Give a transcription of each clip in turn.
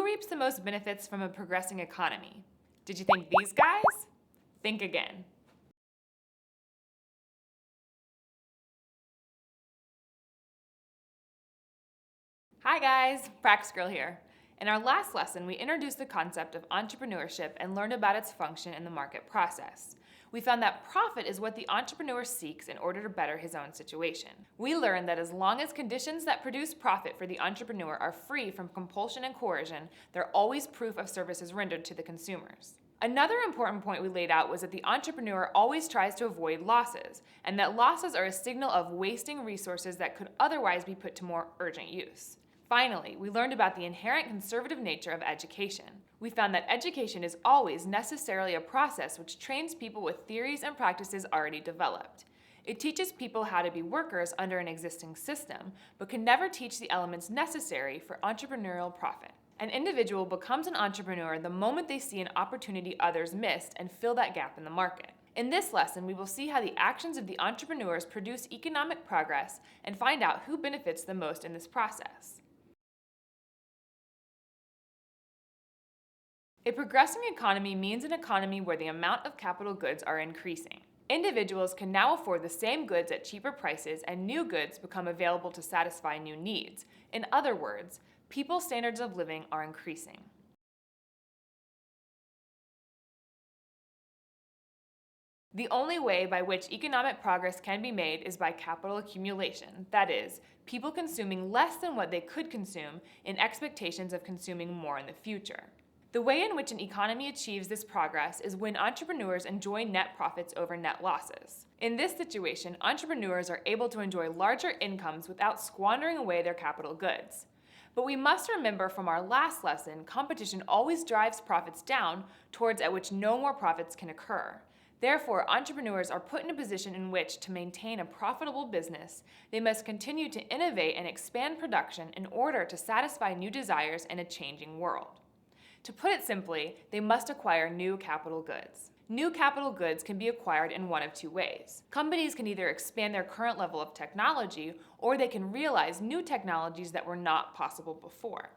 reaps the most benefits from a progressing economy? Did you think these guys? Think again. Hi guys, Praxgirl here. In our last lesson, we introduced the concept of entrepreneurship and learned about its function in the market process. We found that profit is what the entrepreneur seeks in order to better his own situation. We learned that as long as conditions that produce profit for the entrepreneur are free from compulsion and coercion, they're always proof of services rendered to the consumers. Another important point we laid out was that the entrepreneur always tries to avoid losses, and that losses are a signal of wasting resources that could otherwise be put to more urgent use. Finally, we learned about the inherent conservative nature of education. We found that education is always necessarily a process which trains people with theories and practices already developed. It teaches people how to be workers under an existing system, but can never teach the elements necessary for entrepreneurial profit. An individual becomes an entrepreneur the moment they see an opportunity others missed and fill that gap in the market. In this lesson, we will see how the actions of the entrepreneurs produce economic progress and find out who benefits the most in this process. A progressing economy means an economy where the amount of capital goods are increasing. Individuals can now afford the same goods at cheaper prices, and new goods become available to satisfy new needs. In other words, people's standards of living are increasing. The only way by which economic progress can be made is by capital accumulation, that is, people consuming less than what they could consume in expectations of consuming more in the future. The way in which an economy achieves this progress is when entrepreneurs enjoy net profits over net losses. In this situation, entrepreneurs are able to enjoy larger incomes without squandering away their capital goods. But we must remember from our last lesson, competition always drives profits down towards at which no more profits can occur. Therefore, entrepreneurs are put in a position in which, to maintain a profitable business, they must continue to innovate and expand production in order to satisfy new desires in a changing world. To put it simply, they must acquire new capital goods. New capital goods can be acquired in one of two ways. Companies can either expand their current level of technology, or they can realize new technologies that were not possible before.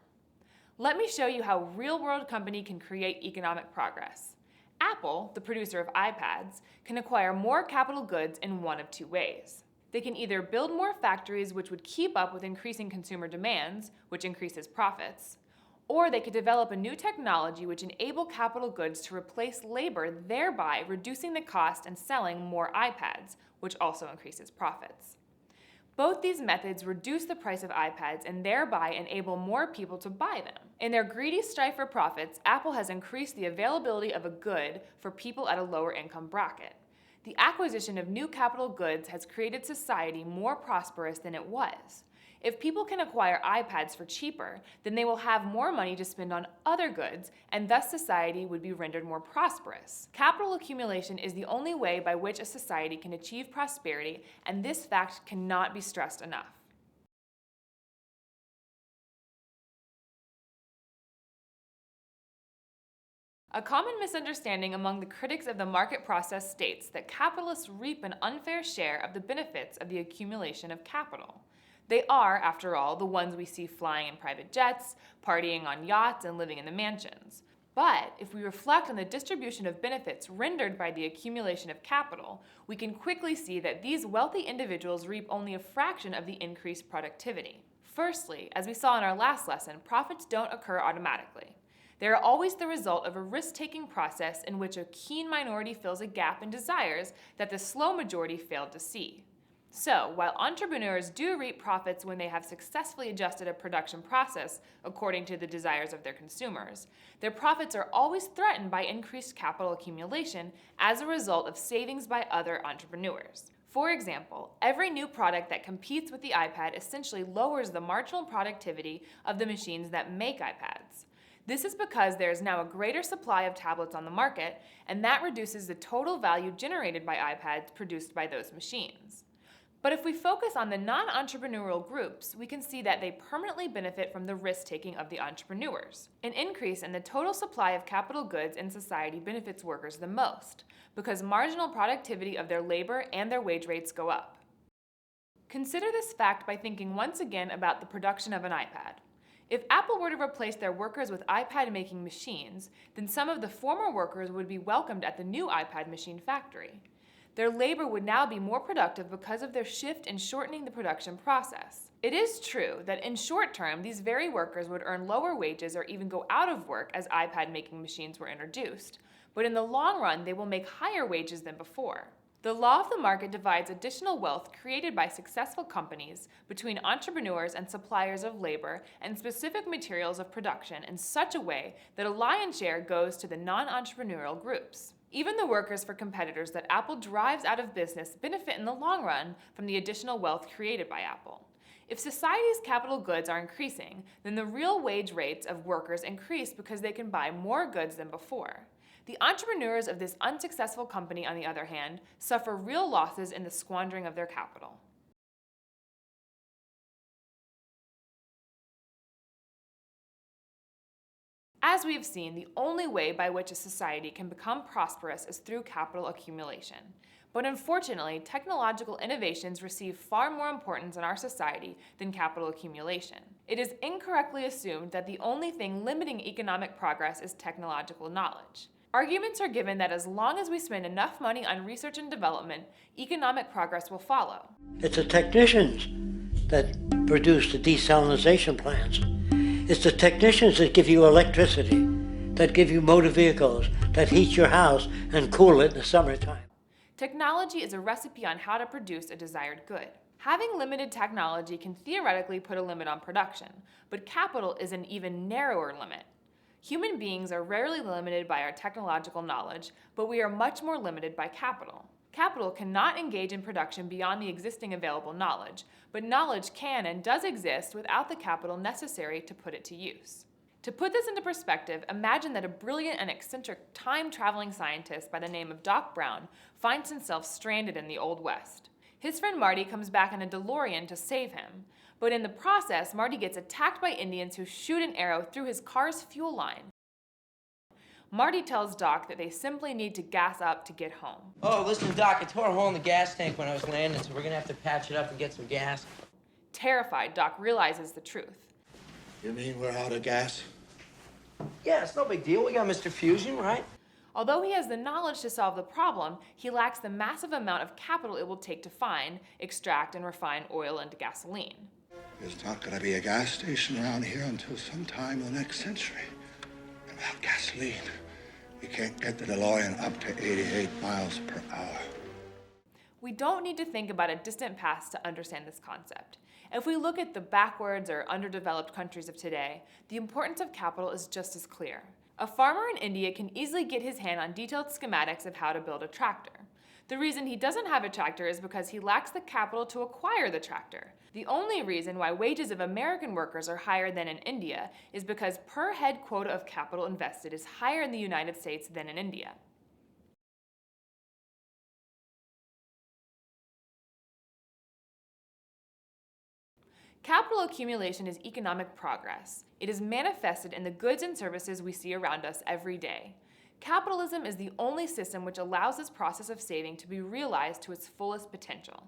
Let me show you how a real-world company can create economic progress. Apple, the producer of iPads, can acquire more capital goods in one of two ways. They can either build more factories which would keep up with increasing consumer demands, which increases profits, or they could develop a new technology which enable capital goods to replace labor, thereby reducing the cost and selling more iPads, which also increases profits. Both these methods reduce the price of iPads and thereby enable more people to buy them. In their greedy strive for profits, Apple has increased the availability of a good for people at a lower income bracket. The acquisition of new capital goods has created society more prosperous than it was. If people can acquire iPads for cheaper, then they will have more money to spend on other goods, and thus society would be rendered more prosperous. Capital accumulation is the only way by which a society can achieve prosperity, and this fact cannot be stressed enough. A common misunderstanding among the critics of the market process states that capitalists reap an unfair share of the benefits of the accumulation of capital. They are, after all, the ones we see flying in private jets, partying on yachts, and living in the mansions. But if we reflect on the distribution of benefits rendered by the accumulation of capital, we can quickly see that these wealthy individuals reap only a fraction of the increased productivity. Firstly, as we saw in our last lesson, profits don't occur automatically. They are always the result of a risk-taking process in which a keen minority fills a gap in desires that the slow majority failed to see. So, while entrepreneurs do reap profits when they have successfully adjusted a production process according to the desires of their consumers, their profits are always threatened by increased capital accumulation as a result of savings by other entrepreneurs. For example, every new product that competes with the iPad essentially lowers the marginal productivity of the machines that make iPads. This is because there is now a greater supply of tablets on the market, and that reduces the total value generated by iPads produced by those machines. But if we focus on the non-entrepreneurial groups, we can see that they permanently benefit from the risk-taking of the entrepreneurs. An increase in the total supply of capital goods in society benefits workers the most, because marginal productivity of their labor and their wage rates go up. Consider this fact by thinking once again about the production of an iPad. If Apple were to replace their workers with iPad-making machines, then some of the former workers would be welcomed at the new iPad machine factory. Their labor would now be more productive because of their shift in shortening the production process. It is true that in short term, these very workers would earn lower wages or even go out of work as iPad-making machines were introduced, but in the long run, they will make higher wages than before. The law of the market divides additional wealth created by successful companies between entrepreneurs and suppliers of labor and specific materials of production in such a way that a lion's share goes to the non-entrepreneurial groups. Even the workers for competitors that Apple drives out of business benefit in the long run from the additional wealth created by Apple. If society's capital goods are increasing, then the real wage rates of workers increase because they can buy more goods than before. The entrepreneurs of this unsuccessful company, on the other hand, suffer real losses in the squandering of their capital. As we have seen, the only way by which a society can become prosperous is through capital accumulation. But unfortunately, technological innovations receive far more importance in our society than capital accumulation. It is incorrectly assumed that the only thing limiting economic progress is technological knowledge. Arguments are given that as long as we spend enough money on research and development, economic progress will follow. It's the technicians that produce the desalination plants. It's the technicians that give you electricity, that give you motor vehicles, that heat your house and cool it in the summertime. Technology is a recipe on how to produce a desired good. Having limited technology can theoretically put a limit on production, but capital is an even narrower limit. Human beings are rarely limited by our technological knowledge, but we are much more limited by capital. Capital cannot engage in production beyond the existing available knowledge, but knowledge can and does exist without the capital necessary to put it to use. To put this into perspective, imagine that a brilliant and eccentric time-traveling scientist by the name of Doc Brown finds himself stranded in the Old West. His friend Marty comes back in a DeLorean to save him, but in the process, Marty gets attacked by Indians who shoot an arrow through his car's fuel line. Marty tells Doc that they simply need to gas up to get home. Oh, listen, Doc, I tore a hole in the gas tank when I was landing, so we're gonna have to patch it up and get some gas. Terrified, Doc realizes the truth. You mean we're out of gas? Yeah, it's no big deal. We got Mr. Fusion, right? Although he has the knowledge to solve the problem, he lacks the massive amount of capital it will take to find, extract, and refine oil and gasoline. There's not going to be a gas station around here until sometime in the next century. And without gasoline, we can't get the DeLorean up to 88 miles per hour. We don't need to think about a distant past to understand this concept. If we look at the backwards or underdeveloped countries of today, the importance of capital is just as clear. A farmer in India can easily get his hand on detailed schematics of how to build a tractor. The reason he doesn't have a tractor is because he lacks the capital to acquire the tractor. The only reason why wages of American workers are higher than in India is because per head quota of capital invested is higher in the United States than in India. Capital accumulation is economic progress. It is manifested in the goods and services we see around us every day. Capitalism is the only system which allows this process of saving to be realized to its fullest potential.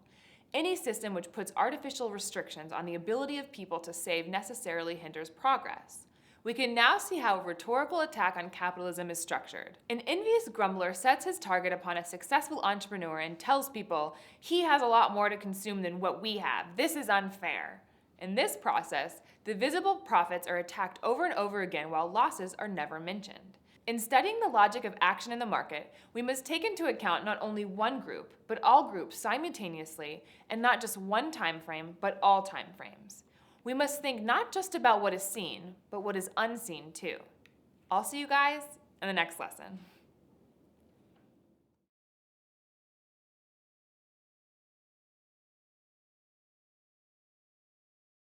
Any system which puts artificial restrictions on the ability of people to save necessarily hinders progress. We can now see how a rhetorical attack on capitalism is structured. An envious grumbler sets his target upon a successful entrepreneur and tells people, he has a lot more to consume than what we have. This is unfair. In this process, the visible profits are attacked over and over again while losses are never mentioned. In studying the logic of action in the market, we must take into account not only one group, but all groups simultaneously, and not just one time frame, but all time frames. We must think not just about what is seen, but what is unseen too. I'll see you guys in the next lesson.